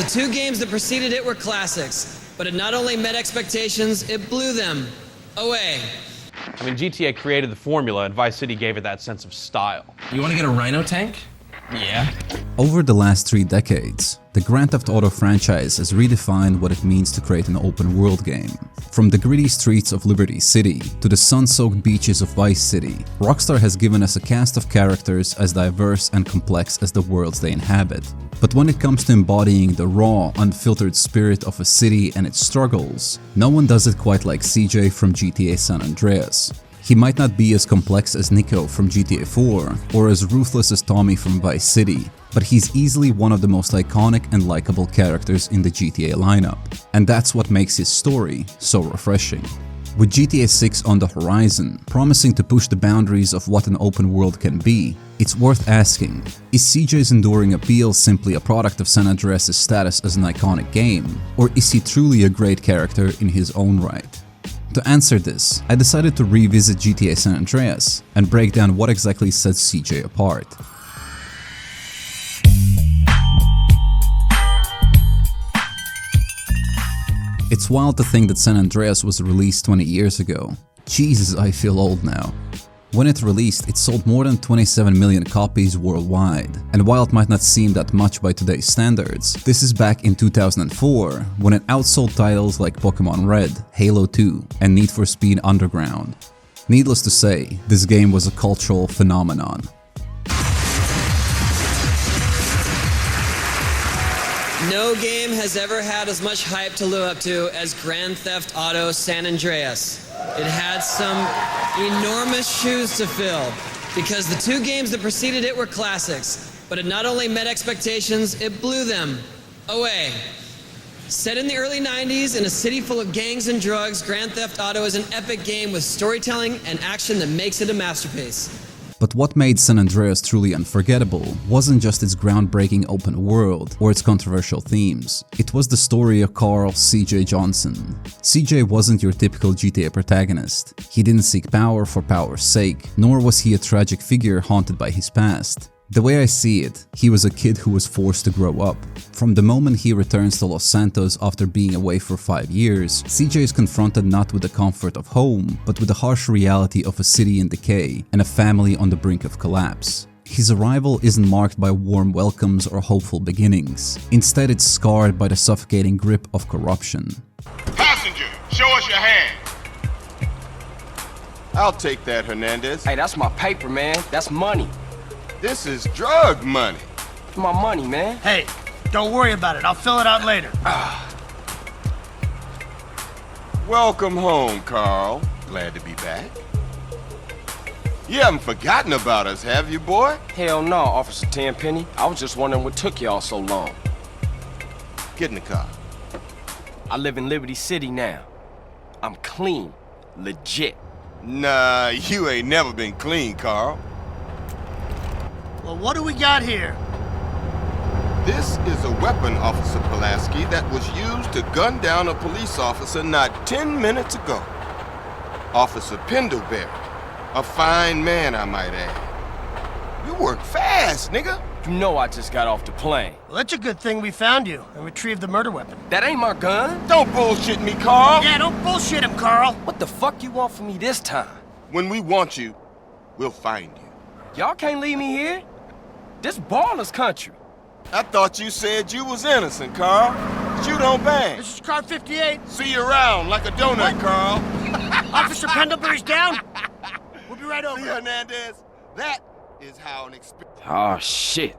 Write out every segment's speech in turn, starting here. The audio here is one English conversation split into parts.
the two games that preceded it were classics, but it not only met expectations, it blew them away. I mean, GTA created the formula, and Vice City gave it that sense of style. You want to get a Rhino tank? Yeah. Over the last 3 decades, the Grand Theft Auto franchise has redefined what it means to create an open-world game. From the gritty streets of Liberty City to the sun-soaked beaches of Vice City, Rockstar has given us a cast of characters as diverse and complex as the worlds they inhabit. But when it comes to embodying the raw, unfiltered spirit of a city and its struggles, no one does it quite like CJ from GTA San Andreas. He might not be as complex as Nico from GTA 4 or as ruthless as Tommy from Vice City, but he's easily one of the most iconic and likable characters in the GTA lineup. And that's what makes his story so refreshing. With GTA 6 on the horizon, promising to push the boundaries of what an open world can be, it's worth asking, is CJ's enduring appeal simply a product of San Andreas' status as an iconic game, or is he truly a great character in his own right? To answer this, I decided to revisit GTA San Andreas and break down what exactly sets CJ apart. It's wild to think that San Andreas was released 20 years ago. Jesus, I feel old now. When it released, it sold more than 27 million copies worldwide, and while it might not seem that much by today's standards, this is back in 2004 when it outsold titles like Pokemon Red, Halo 2, and Need for Speed Underground. Needless to say, this game was a cultural phenomenon. No game has ever had as much hype to live up to as Grand Theft Auto San Andreas. It had some enormous shoes to fill, because the two games that preceded it were classics, but it not only met expectations, it blew them away. Set in the early 90s in a city full of gangs and drugs, Grand Theft Auto is an epic game with storytelling and action that makes it a masterpiece. But what made San Andreas truly unforgettable wasn't just its groundbreaking open world or its controversial themes. It was the story of Carl CJ Johnson. CJ wasn't your typical GTA protagonist. He didn't seek power for power's sake, nor was he a tragic figure haunted by his past. The way I see it, he was a kid who was forced to grow up. From the moment he returns to Los Santos after being away for 5 years, CJ is confronted not with the comfort of home, but with the harsh reality of a city in decay and a family on the brink of collapse. His arrival isn't marked by warm welcomes or hopeful beginnings. Instead, it's scarred by the suffocating grip of corruption. Passenger, show us your hand. I'll take that, Hernandez. Hey, that's my paper, man. That's money. This is drug money. My money, man. Hey, don't worry about it. I'll fill it out later. Welcome home, Carl. Glad to be back. You haven't forgotten about us, have you, boy? Hell no, Officer Tenpenny. I was just wondering what took y'all so long. Get in the car. I live in Liberty City now. I'm clean. Legit. Nah, you ain't never been clean, Carl. Well, what do we got here? This is a weapon, Officer Pulaski, that was used to gun down a police officer not 10 minutes ago. Officer Pendleberry. A fine man, I might add. You work fast, nigga. You know I just got off the plane. Well, it's a good thing we found you and retrieved the murder weapon. That ain't my gun. Don't bullshit me, Carl. Yeah, don't bullshit him, Carl. What the fuck you want from me this time? When we want you, we'll find you. Y'all can't leave me here. This baller's country. I thought you said you was innocent, Carl. Shoot on bang. This is car 58. See you around like a donut, What? Carl. Officer Pendlebury's down. We'll be right over. See, Hernandez? That is how an experience. Oh, shit.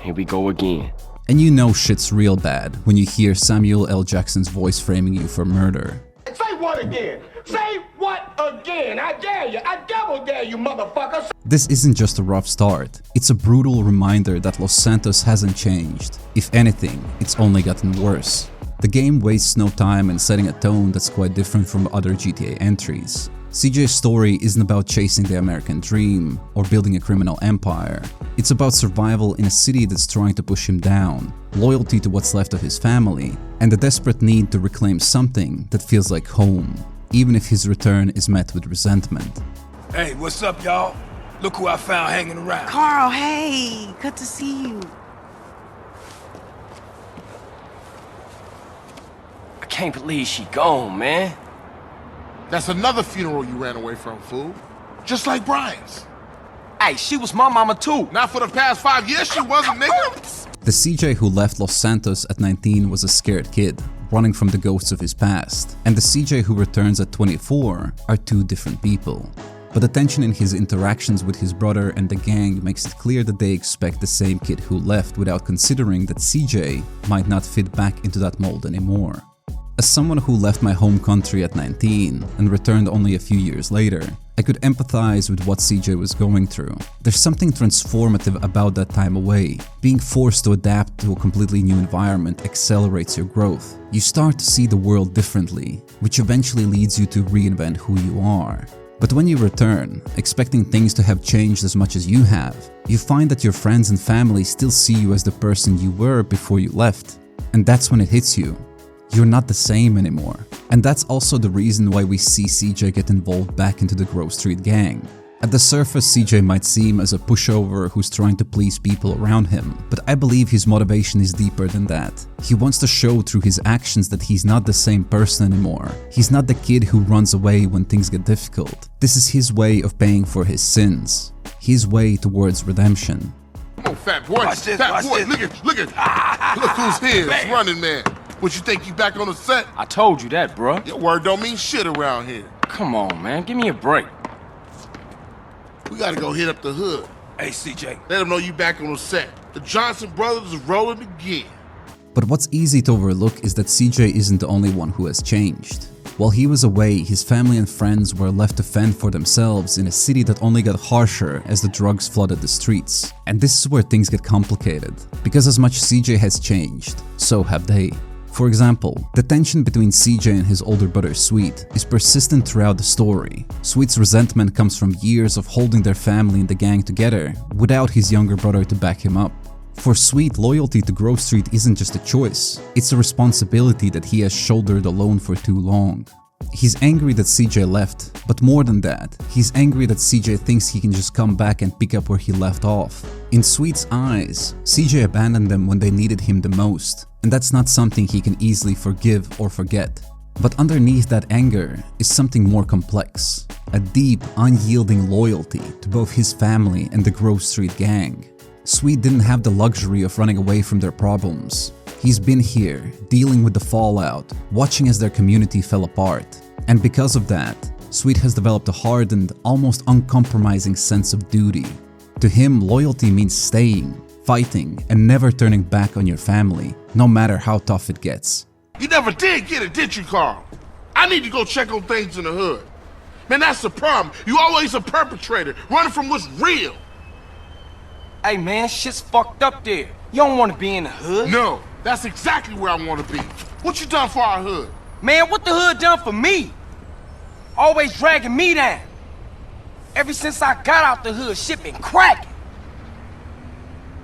Here we go again. And you know shit's real bad when you hear Samuel L. Jackson's voice framing you for murder. Say what again? Say what again? I dare you. I double dare you, motherfucker. This isn't just a rough start, it's a brutal reminder that Los Santos hasn't changed. If anything, it's only gotten worse. The game wastes no time in setting a tone that's quite different from other GTA entries. CJ's story isn't about chasing the American dream or building a criminal empire. It's about survival in a city that's trying to push him down, loyalty to what's left of his family, and the desperate need to reclaim something that feels like home, even if his return is met with resentment. Hey, what's up, y'all? Look who I found hanging around. Carl, hey, good to see you. can't believe she gone, man. That's another funeral you ran away from, fool. Just like Brian's. Hey, she was my mama too. Not for the past 5 years she wasn't, nigga. The CJ who left Los Santos at 19 was a scared kid, running from the ghosts of his past, and the CJ who returns at 24 are two different people. But the tension in his interactions with his brother and the gang makes it clear that they expect the same kid who left without considering that CJ might not fit back into that mold anymore. As someone who left my home country at 19 and returned only a few years later, I could empathize with what CJ was going through. There's something transformative about that time away. Being forced to adapt to a completely new environment accelerates your growth. You start to see the world differently, which eventually leads you to reinvent who you are. But when you return, expecting things to have changed as much as you have, you find that your friends and family still see you as the person you were before you left. And that's when it hits you. You're not the same anymore. And that's also the reason why we see CJ get involved back into the Grove Street gang. At the surface, CJ might seem as a pushover who's trying to please people around him, but I believe his motivation is deeper than that. He wants to show through his actions that he's not the same person anymore. He's not the kid who runs away when things get difficult. This is his way of paying for his sins. His way towards redemption. Come on, fat boy. Fat boy, look at. Look who's here, it's Running Man. What, you think you back on the set? I told you that, bruh. Your word don't mean shit around here. Come on, man. Give me a break. We gotta go hit up the hood. Hey, CJ. Let them know you back on the set. The Johnson brothers is rolling again. But what's easy to overlook is that CJ isn't the only one who has changed. While he was away, his family and friends were left to fend for themselves in a city that only got harsher as the drugs flooded the streets. And this is where things get complicated, because as much CJ has changed, so have they. For example, the tension between CJ and his older brother Sweet is persistent throughout the story. Sweet's resentment comes from years of holding their family and the gang together without his younger brother to back him up. For Sweet, loyalty to Grove Street isn't just a choice, it's a responsibility that he has shouldered alone for too long. He's angry that CJ left, but more than that, he's angry that CJ thinks he can just come back and pick up where he left off. In Sweet's eyes, CJ abandoned them when they needed him the most, and that's not something he can easily forgive or forget. But underneath that anger is something more complex, a deep, unyielding loyalty to both his family and the Grove Street gang. Sweet didn't have the luxury of running away from their problems. He's been here, dealing with the fallout, watching as their community fell apart. And because of that, Sweet has developed a hardened, almost uncompromising sense of duty. To him, loyalty means staying, fighting, and never turning back on your family, no matter how tough it gets. You never did get it, did you, Carl? I need to go check on things in the hood. Man, that's the problem. You always a perpetrator, running from what's real. Hey, man, shit's fucked up there. You don't want to be in the hood. No, that's exactly where I want to be. What you done for our hood? Man, what the hood done for me? Always dragging me down. Ever since I got out the hood, shit been cracking.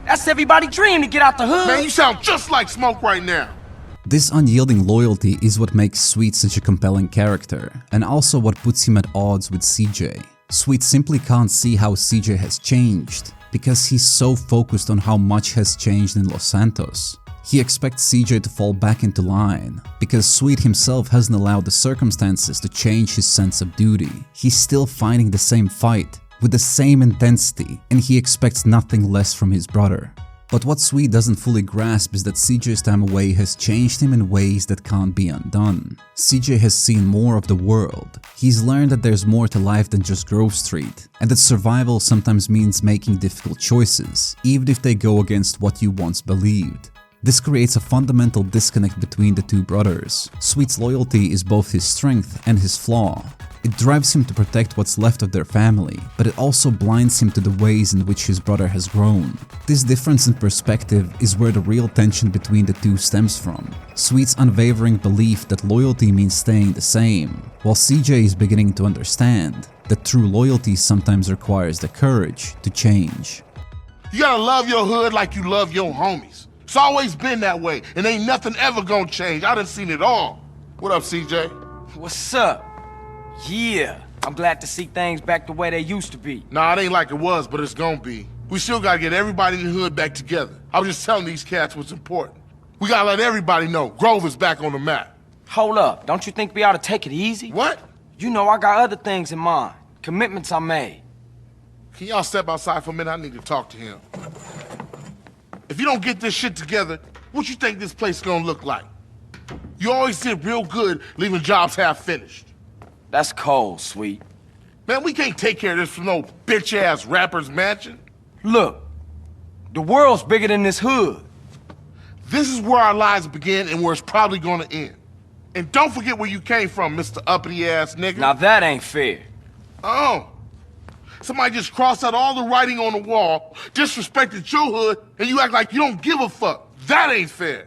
That's everybody's dream to get out the hood. Man, you sound just like Smoke right now. This unyielding loyalty is what makes Sweet such a compelling character, and also what puts him at odds with CJ. Sweet simply can't see how CJ has changed, because he's so focused on how much has changed in Los Santos. He expects CJ to fall back into line, because Sweet himself hasn't allowed the circumstances to change his sense of duty. He's still fighting the same fight, with the same intensity, and he expects nothing less from his brother. But what Sweet doesn't fully grasp is that CJ's time away has changed him in ways that can't be undone. CJ has seen more of the world. He's learned that there's more to life than just Grove Street, and that survival sometimes means making difficult choices, even if they go against what you once believed. This creates a fundamental disconnect between the two brothers. Sweet's loyalty is both his strength and his flaw. It drives him to protect what's left of their family, but it also blinds him to the ways in which his brother has grown. This difference in perspective is where the real tension between the two stems from. Sweet's unwavering belief that loyalty means staying the same, while CJ is beginning to understand that true loyalty sometimes requires the courage to change. You gotta love your hood like you love your homies. It's always been that way, and ain't nothing ever gonna change. I done seen it all. What up, CJ? What's up? Yeah, I'm glad to see things back the way they used to be. Nah, it ain't like it was, but it's gonna be. We still gotta get everybody in the hood back together. I was just telling these cats what's important. We gotta let everybody know Grove is back on the map. Hold up, don't you think we ought to take it easy? What? You know I got other things in mind. Commitments I made. Can y'all step outside for a minute? I need to talk to him. If you don't get this shit together, what you think this place is gonna look like? You always did real good leaving jobs half finished. That's cold, sweet. Man, we can't take care of this from no bitch-ass rapper's mansion. Look, the world's bigger than this hood. This is where our lives begin and where it's probably gonna end. And don't forget where you came from, Mr. Uppity-ass nigga. Now that ain't fair. Oh. Somebody just crossed out all the writing on the wall, disrespected your hood, and you act like you don't give a fuck. That ain't fair.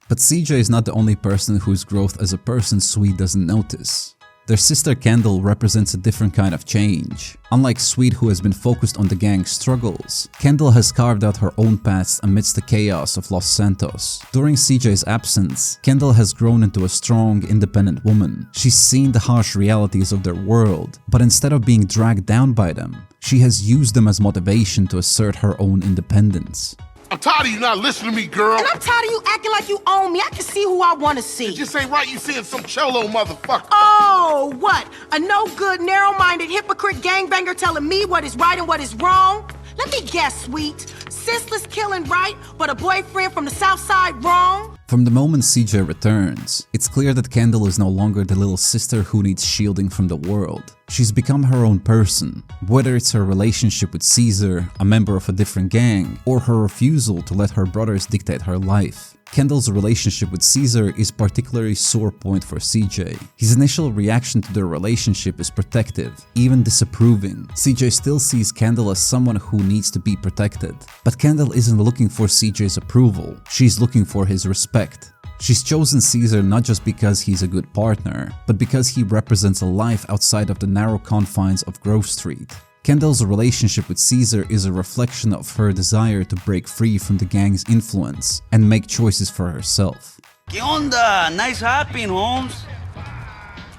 But CJ is not the only person whose growth as a person Sweet doesn't notice. Their sister Kendall represents a different kind of change. Unlike Sweet, who has been focused on the gang's struggles, Kendall has carved out her own path amidst the chaos of Los Santos. During CJ's absence, Kendall has grown into a strong, independent woman. She's seen the harsh realities of their world, but instead of being dragged down by them, she has used them as motivation to assert her own independence. I'm tired of you not listening to me, girl. And I'm tired of you acting like you own me. I can see who I want to see. It just ain't right you seeing some cholo motherfucker. Oh, what? A no-good, narrow-minded hypocrite gangbanger telling me what is right and what is wrong? Let me guess, Sweet. Senseless killing right, but a boyfriend from the South Side wrong? From the moment CJ returns, it's clear that Kendall is no longer the little sister who needs shielding from the world. She's become her own person, whether it's her relationship with Caesar, a member of a different gang, or her refusal to let her brothers dictate her life. Kendall's relationship with Caesar is particularly sore point for CJ. His initial reaction to their relationship is protective, even disapproving. CJ still sees Kendall as someone who needs to be protected. But Kendall isn't looking for CJ's approval, she's looking for his respect. She's chosen Caesar not just because he's a good partner, but because he represents a life outside of the narrow confines of Grove Street. Kendall's relationship with Caesar is a reflection of her desire to break free from the gang's influence and make choices for herself. ¿Qué onda? Nice hopping, Holmes.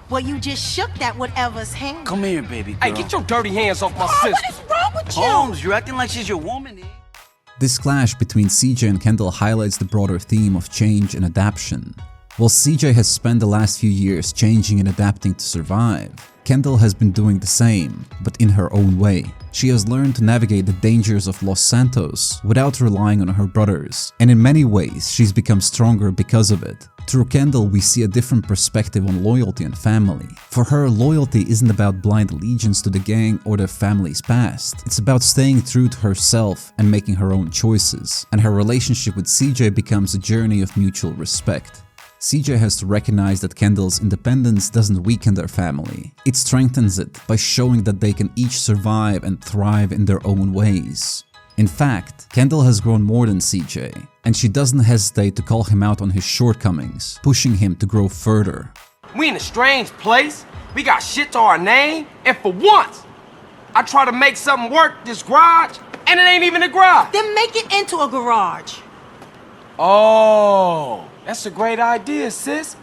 Well, you just shook that whatever's hand. Come here, baby girl. Hey, get your dirty hands off my Oh, sister. what is wrong with you? Holmes, you're acting like she's your woman, eh? This clash between CJ and Kendall highlights the broader theme of change and adaptation. While CJ has spent the last few years changing and adapting to survive, Kendall has been doing the same, but in her own way. She has learned to navigate the dangers of Los Santos without relying on her brothers, and in many ways she's become stronger because of it. Through Kendall, we see a different perspective on loyalty and family. For her, loyalty isn't about blind allegiance to the gang or their family's past. It's about staying true to herself and making her own choices. And her relationship with CJ becomes a journey of mutual respect. CJ has to recognize that Kendall's independence doesn't weaken their family. It strengthens it by showing that they can each survive and thrive in their own ways. In fact, Kendall has grown more than CJ, and she doesn't hesitate to call him out on his shortcomings, pushing him to grow further. We in a strange place. We got shit to our name. And for once, I try to make something work this garage, and it ain't even a garage. Then make it into a garage. Oh, that's a great idea, sis.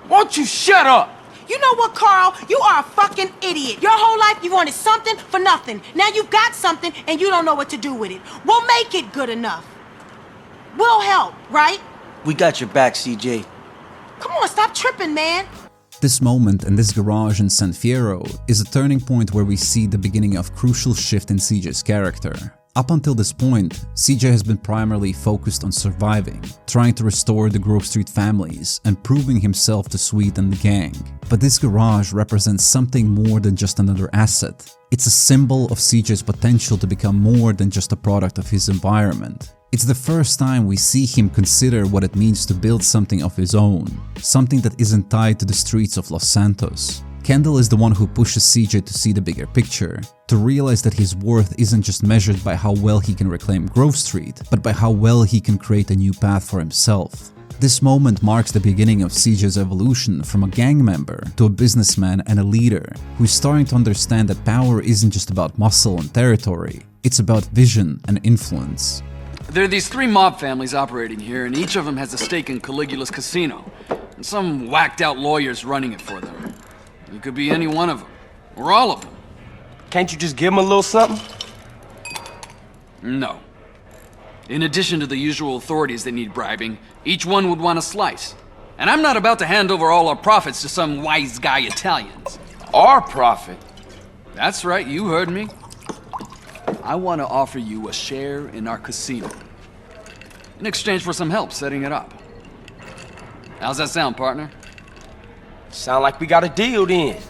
Won't you shut up? You know what, Carl? You are a fucking idiot. Your whole life you wanted something for nothing. Now you've got something and you don't know what to do with it. We'll make it good enough. We'll help, right? We got your back, CJ. Come on, stop tripping, man. This moment and this garage in San Fierro is a turning point where we see the beginning of crucial shift in CJ's character. Up until this point, CJ has been primarily focused on surviving, trying to restore the Grove Street families, and proving himself to Sweet and the gang. But this garage represents something more than just another asset. It's a symbol of CJ's potential to become more than just a product of his environment. It's the first time we see him consider what it means to build something of his own, something that isn't tied to the streets of Los Santos. Kendall is the one who pushes CJ to see the bigger picture, to realize that his worth isn't just measured by how well he can reclaim Grove Street, but by how well he can create a new path for himself. This moment marks the beginning of CJ's evolution from a gang member to a businessman and a leader, who's starting to understand that power isn't just about muscle and territory, it's about vision and influence. There are these three mob families operating here, and each of them has a stake in Caligula's casino, and some whacked-out lawyer's running it for them. You could be any one of them, or all of them. Can't you just give him a little something? No. In addition to the usual authorities that need bribing, each one would want a slice. And I'm not about to hand over all our profits to some wise guy Italians. Our profit? That's right, you heard me. I want to offer you a share in our casino in exchange for some help setting it up. How's that sound, partner? Sound like we got a deal then.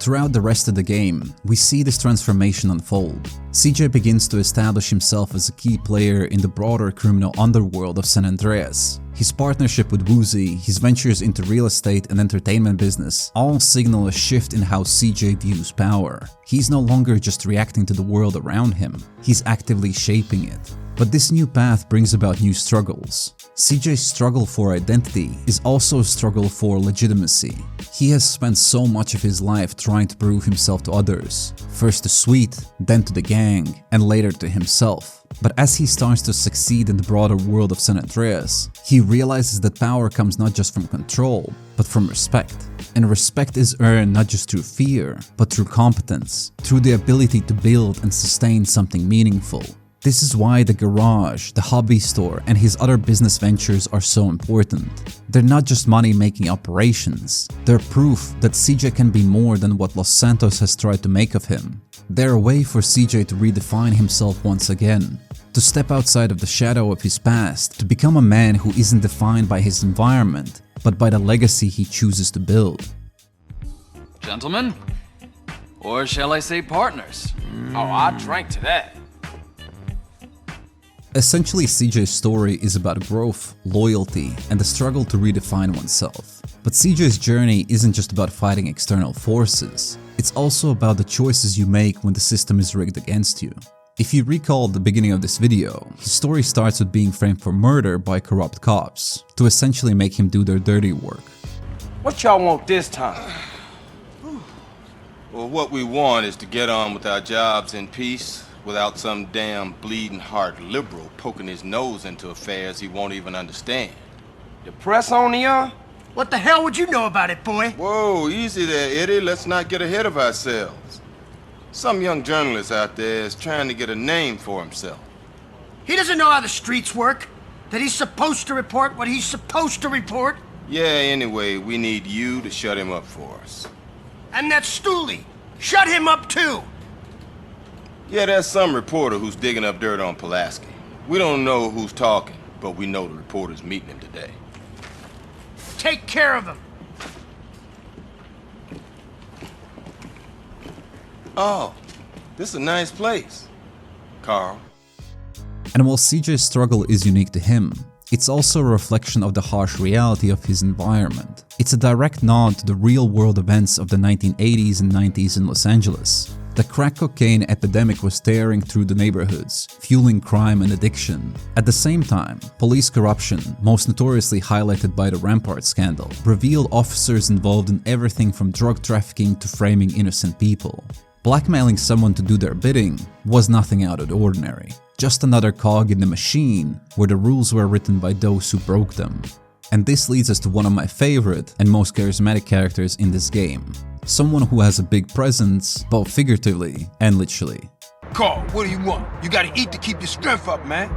Throughout the rest of the game, we see this transformation unfold. CJ begins to establish himself as a key player in the broader criminal underworld of San Andreas. His partnership with Woozy, his ventures into real estate and entertainment business, all signal a shift in how CJ views power. He's no longer just reacting to the world around him, he's actively shaping it. But this new path brings about new struggles. CJ's struggle for identity is also a struggle for legitimacy. He has spent so much of his life trying to prove himself to others, first to Sweet, then to the gang, and later to himself. But as he starts to succeed in the broader world of San Andreas, he realizes that power comes not just from control, but from respect. And respect is earned not just through fear, but through competence, through the ability to build and sustain something meaningful. This is why the garage, the hobby store, and his other business ventures are so important. They're not just money-making operations, they're proof that CJ can be more than what Los Santos has tried to make of him. They're a way for CJ to redefine himself once again, to step outside of the shadow of his past, to become a man who isn't defined by his environment, but by the legacy he chooses to build. Gentlemen? Or shall I say partners? Oh, I drank to that. Essentially, CJ's story is about growth, loyalty, and the struggle to redefine oneself. But CJ's journey isn't just about fighting external forces, it's also about the choices you make when the system is rigged against you. If you recall the beginning of this video, his story starts with being framed for murder by corrupt cops, to essentially make him do their dirty work. What y'all want this time? Well, what we want is to get on with our jobs in peace, without some damn bleeding heart liberal poking his nose into affairs he won't even understand. The press on the What the hell would you know about it, boy? Whoa, easy there, Eddie. Let's not get ahead of ourselves. Some young journalist out there is trying to get a name for himself. He doesn't know how the streets work. That he's supposed to report what he's supposed to report. Yeah, anyway, we need you to shut him up for us. And that Stooley. Shut him up too. Yeah, there's some reporter who's digging up dirt on Pulaski. We don't know who's talking, but we know the reporter's meeting him today. Take care of him. Oh, this is a nice place, Carl. And while CJ's struggle is unique to him, it's also a reflection of the harsh reality of his environment. It's a direct nod to the real-world events of the 1980s and 90s in Los Angeles. The crack cocaine epidemic was tearing through the neighborhoods, fueling crime and addiction. At the same time, police corruption, most notoriously highlighted by the Rampart scandal, revealed officers involved in everything from drug trafficking to framing innocent people. Blackmailing someone to do their bidding was nothing out of the ordinary, just another cog in the machine where the rules were written by those who broke them. And this leads us to one of my favorite and most charismatic characters in this game. Someone who has a big presence, both figuratively and literally. Carl, what do you want? You gotta eat to keep your strength up, man.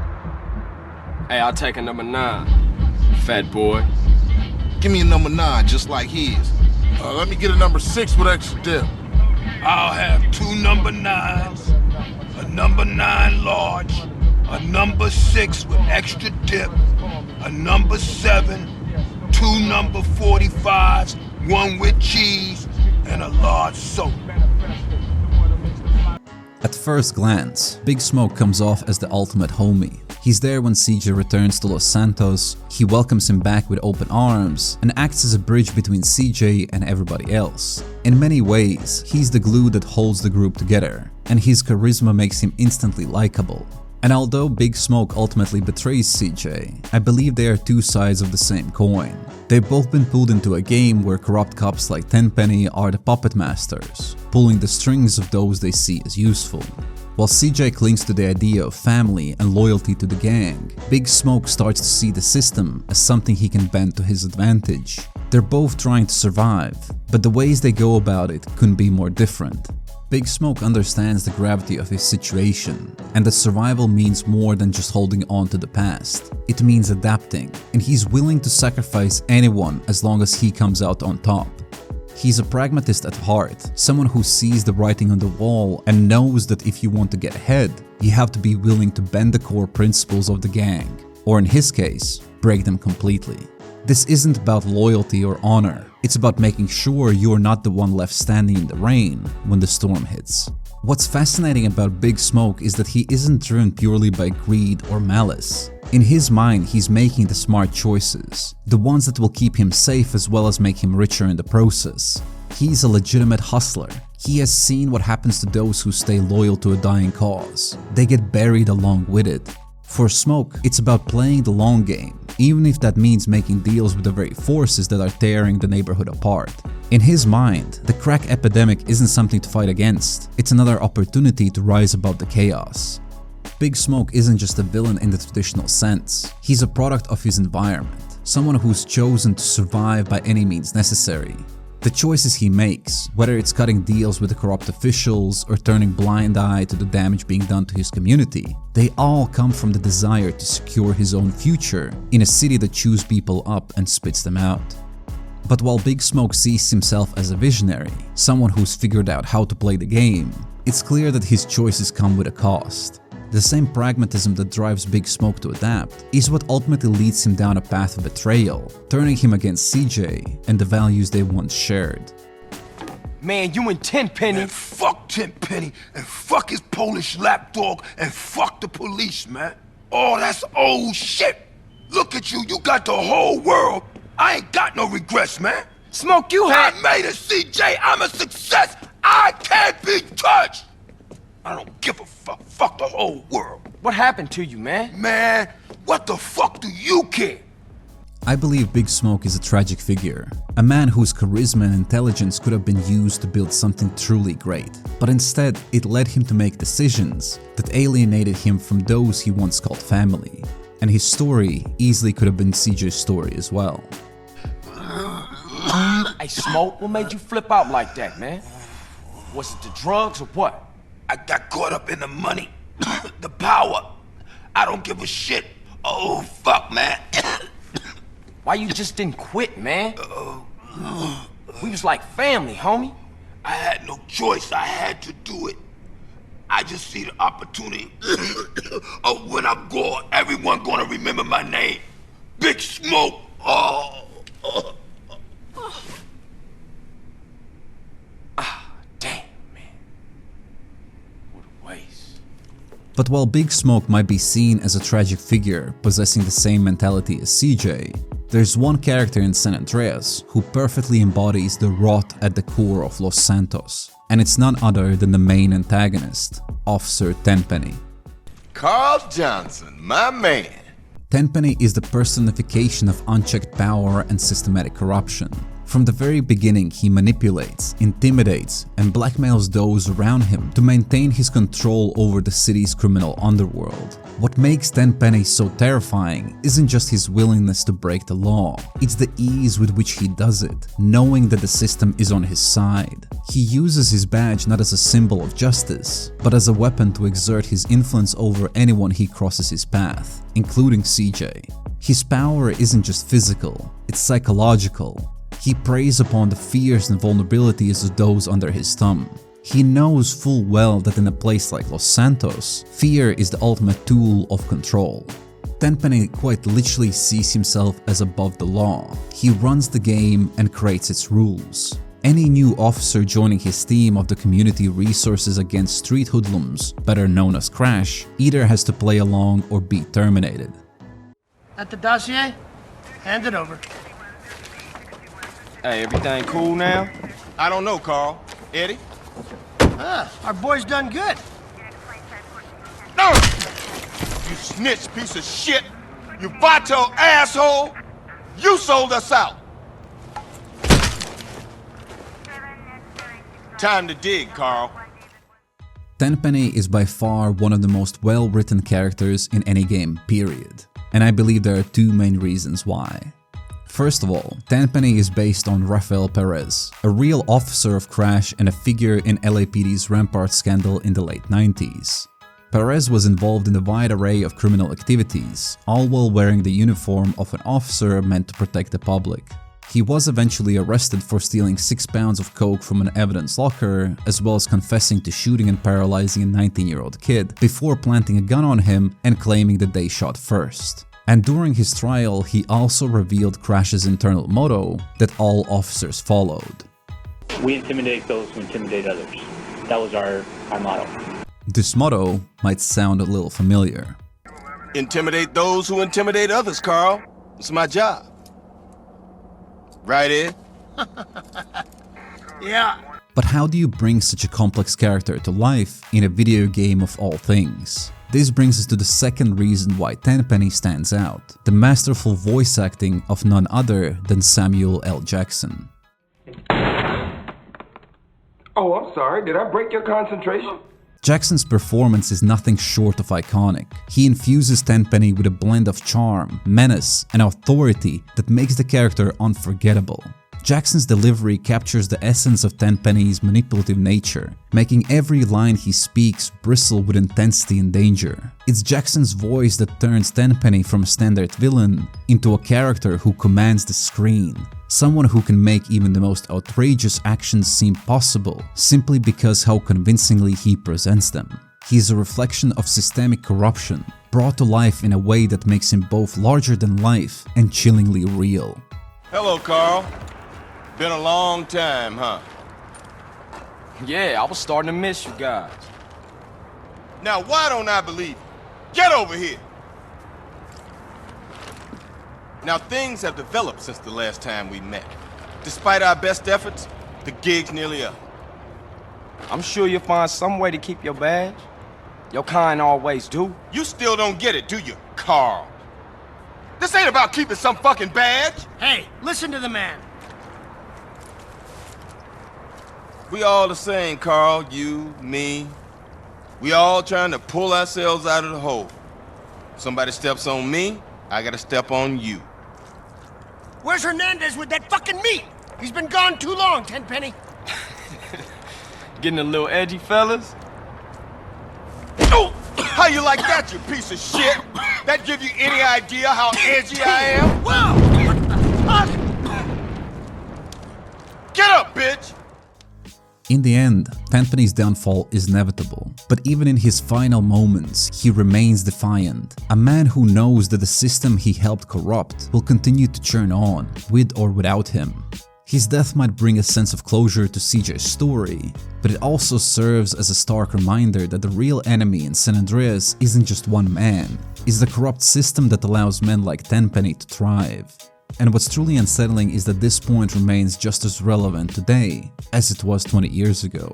Hey, I'll take a number 9. Fat boy. Give me a number 9, just like his. Let me get a number 6 with extra dip. I'll have 2 number 9s, a number 9 large, a number 6 with extra dip, a number 7, 2 number 45s, 1 with cheese, and a large soda. At first glance, Big Smoke comes off as the ultimate homie. He's there when CJ returns to Los Santos, he welcomes him back with open arms, and acts as a bridge between CJ and everybody else. In many ways, he's the glue that holds the group together, and his charisma makes him instantly likable. And although Big Smoke ultimately betrays CJ, I believe they are two sides of the same coin. They've both been pulled into a game where corrupt cops like Tenpenny are the puppet masters, pulling the strings of those they see as useful. While CJ clings to the idea of family and loyalty to the gang, Big Smoke starts to see the system as something he can bend to his advantage. They're both trying to survive, but the ways they go about it couldn't be more different. Big Smoke understands the gravity of his situation, and that survival means more than just holding on to the past. It means adapting, and he's willing to sacrifice anyone as long as he comes out on top. He's a pragmatist at heart, someone who sees the writing on the wall and knows that if you want to get ahead, you have to be willing to bend the core principles of the gang, or in his case, break them completely. This isn't about loyalty or honor, it's about making sure you're not the one left standing in the rain when the storm hits. What's fascinating about Big Smoke is that he isn't driven purely by greed or malice. In his mind, he's making the smart choices, the ones that will keep him safe as well as make him richer in the process. He's a legitimate hustler. He has seen what happens to those who stay loyal to a dying cause. They get buried along with it. For Smoke, it's about playing the long game, even if that means making deals with the very forces that are tearing the neighborhood apart. In his mind, the crack epidemic isn't something to fight against, it's another opportunity to rise above the chaos. Big Smoke isn't just a villain in the traditional sense, he's a product of his environment, someone who's chosen to survive by any means necessary. The choices he makes, whether it's cutting deals with the corrupt officials or turning blind eye to the damage being done to his community, they all come from the desire to secure his own future in a city that chews people up and spits them out. But while Big Smoke sees himself as a visionary, someone who's figured out how to play the game, it's clear that his choices come with a cost. The same pragmatism that drives Big Smoke to adapt is what ultimately leads him down a path of betrayal, turning him against CJ and the values they once shared. Man, you and Tenpenny. Man, fuck Tenpenny, and fuck his Polish lapdog, and fuck the police, man. Oh, that's old shit. Look at you, you got the whole world. I ain't got no regrets, man. Smoke, you had... I made it, CJ. I'm a success. I can't be touched. I don't give a fuck. Fuck the whole world. What happened to you, man? Man, what the fuck do you care? I believe Big Smoke is a tragic figure, a man whose charisma and intelligence could have been used to build something truly great, but instead it led him to make decisions that alienated him from those he once called family, and his story easily could have been CJ's story as well. Hey, Smoke, what made you flip out like that, man? Was it the drugs or what? I got caught up in the money, the power. I don't give a shit. Oh, fuck, man. Why you just didn't quit, man? We was like family, homie. I had no choice. I had to do it. I just see the opportunity. Oh, when I'm gone, everyone gonna remember my name. Big Smoke. Oh. Damn, man. What a waste. But while Big Smoke might be seen as a tragic figure possessing the same mentality as CJ, there's one character in San Andreas who perfectly embodies the rot at the core of Los Santos, and it's none other than the main antagonist, Officer Tenpenny. Carl Johnson, my man. Tenpenny is the personification of unchecked power and systematic corruption. From the very beginning, he manipulates, intimidates, and blackmails those around him to maintain his control over the city's criminal underworld. What makes Tenpenny so terrifying isn't just his willingness to break the law, it's the ease with which he does it, knowing that the system is on his side. He uses his badge not as a symbol of justice, but as a weapon to exert his influence over anyone he crosses his path, including CJ. His power isn't just physical, it's psychological. He preys upon the fears and vulnerabilities of those under his thumb. He knows full well that in a place like Los Santos, fear is the ultimate tool of control. Tenpenny quite literally sees himself as above the law. He runs the game and creates its rules. Any new officer joining his team of the Community Resources Against Street Hoodlums, better known as Crash, either has to play along or be terminated. At the dossier? Hand it over. Hey, everything cool now? I don't know, Carl. Eddie? Our boy's done good. No! You snitch piece of shit! You vato asshole! You sold us out! Time to dig, Carl. Tenpenny is by far one of the most well-written characters in any game, period. And I believe there are two main reasons why. First of all, Tenpenny is based on Rafael Perez, a real officer of Crash and a figure in LAPD's Rampart scandal in the late 90s. Perez was involved in a wide array of criminal activities, all while wearing the uniform of an officer meant to protect the public. He was eventually arrested for stealing 6 pounds of coke from an evidence locker, as well as confessing to shooting and paralyzing a 19-year-old kid before planting a gun on him and claiming that they shot first. And during his trial, he also revealed Crash's internal motto that all officers followed. We intimidate those who intimidate others. That was our motto. This motto might sound a little familiar. Intimidate those who intimidate others, Carl. It's my job. Right, Ed? Yeah. But how do you bring such a complex character to life in a video game of all things? This brings us to the second reason why Tenpenny stands out, the masterful voice acting of none other than Samuel L. Jackson. Oh, I'm sorry. Did I break your concentration? Jackson's performance is nothing short of iconic. He infuses Tenpenny with a blend of charm, menace, and authority that makes the character unforgettable. Jackson's delivery captures the essence of Tenpenny's manipulative nature, making every line he speaks bristle with intensity and danger. It's Jackson's voice that turns Tenpenny from a standard villain into a character who commands the screen, someone who can make even the most outrageous actions seem possible simply because how convincingly he presents them. He is a reflection of systemic corruption, brought to life in a way that makes him both larger than life and chillingly real. Hello, Carl. Been a long time, huh? Yeah, I was starting to miss you guys. Now, why don't I believe you? Get over here! Now, things have developed since the last time we met. Despite our best efforts, the gig's nearly up. I'm sure you'll find some way to keep your badge. Your kind always do. You still don't get it, do you, Carl? This ain't about keeping some fucking badge. Hey, listen to the man. We all the same, Carl. You, me. We all trying to pull ourselves out of the hole. Somebody steps on me, I gotta step on you. Where's Hernandez with that fucking meat? He's been gone too long, Tenpenny. Getting a little edgy, fellas? Oh! How you like that, you piece of shit? That give you any idea how edgy I am? Whoa! Get up, bitch! In the end, Tenpenny's downfall is inevitable, but even in his final moments, he remains defiant. A man who knows that the system he helped corrupt will continue to churn on, with or without him. His death might bring a sense of closure to CJ's story, but it also serves as a stark reminder that the real enemy in San Andreas isn't just one man, it's the corrupt system that allows men like Tenpenny to thrive. And what's truly unsettling is that this point remains just as relevant today as it was 20 years ago.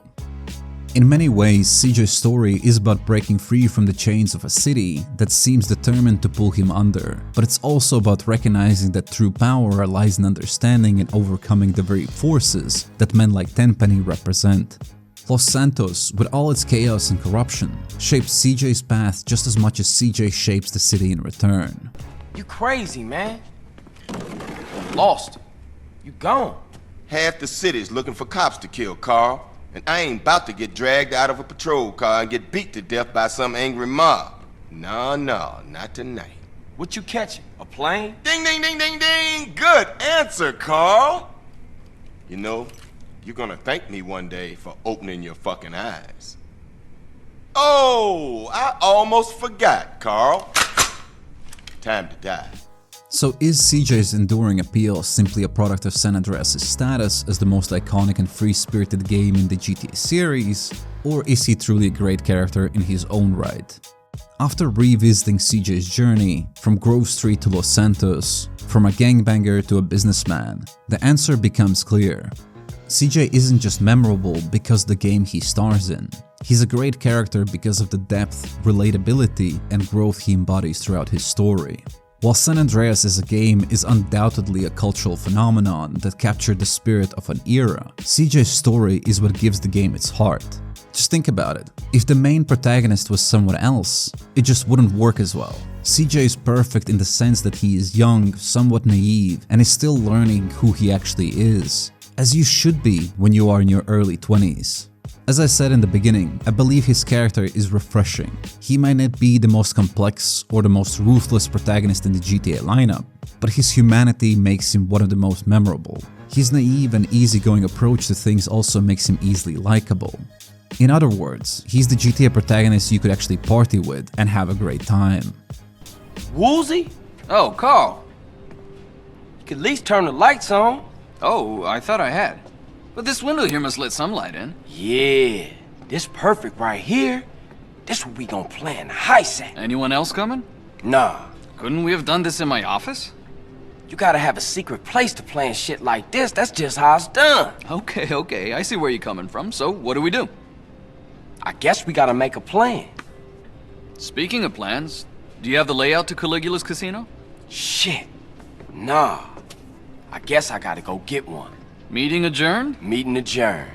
In many ways, CJ's story is about breaking free from the chains of a city that seems determined to pull him under, but it's also about recognizing that true power lies in understanding and overcoming the very forces that men like Tenpenny represent. Los Santos, with all its chaos and corruption, shapes CJ's path just as much as CJ shapes the city in return. You crazy, man. Lost. You gone. Half the city's looking for cops to kill, Carl. And I ain't about to get dragged out of a patrol car and get beat to death by some angry mob. No, not tonight. What you catching? A plane? Ding, ding, ding, ding, ding! Good answer, Carl! You know, you're gonna thank me one day for opening your fucking eyes. Oh, I almost forgot, Carl. Time to die. So is CJ's enduring appeal simply a product of San Andreas' status as the most iconic and free-spirited game in the GTA series, or is he truly a great character in his own right? After revisiting CJ's journey, from Grove Street to Los Santos, from a gangbanger to a businessman, the answer becomes clear. CJ isn't just memorable because the game he stars in. He's a great character because of the depth, relatability, and growth he embodies throughout his story. While San Andreas as a game is undoubtedly a cultural phenomenon that captured the spirit of an era, CJ's story is what gives the game its heart. Just think about it. If the main protagonist was someone else, it just wouldn't work as well. CJ is perfect in the sense that he is young, somewhat naive, and is still learning who he actually is, as you should be when you are in your early 20s. As I said in the beginning, I believe his character is refreshing. He might not be the most complex or the most ruthless protagonist in the GTA lineup, but his humanity makes him one of the most memorable. His naive and easygoing approach to things also makes him easily likable. In other words, he's the GTA protagonist you could actually party with and have a great time. Woolsey? Oh, Carl. You could at least turn the lights on. Oh, I thought I had. But this window here must let some light in. Yeah, this perfect right here. This what we gonna plan the heist at. Anyone else coming? Nah. Couldn't we have done this in my office? You gotta have a secret place to plan shit like this. That's just how it's done. Okay, I see where you're coming from. So, what do we do? I guess we gotta make a plan. Speaking of plans, do you have the layout to Caligula's casino? Shit. Nah. I guess I gotta go get one. Meeting adjourned? Meeting adjourned.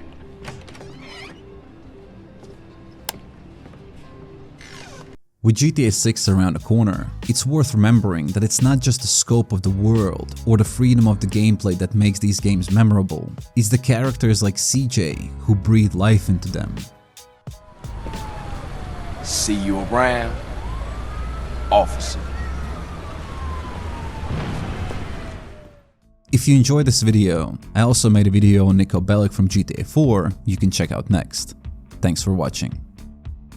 With GTA 6 around the corner, it's worth remembering that it's not just the scope of the world or the freedom of the gameplay that makes these games memorable, it's the characters like CJ who breathe life into them. See you around, officer. If you enjoyed this video, I also made a video on Nico Bellic from GTA 4 you can check out next. Thanks for watching.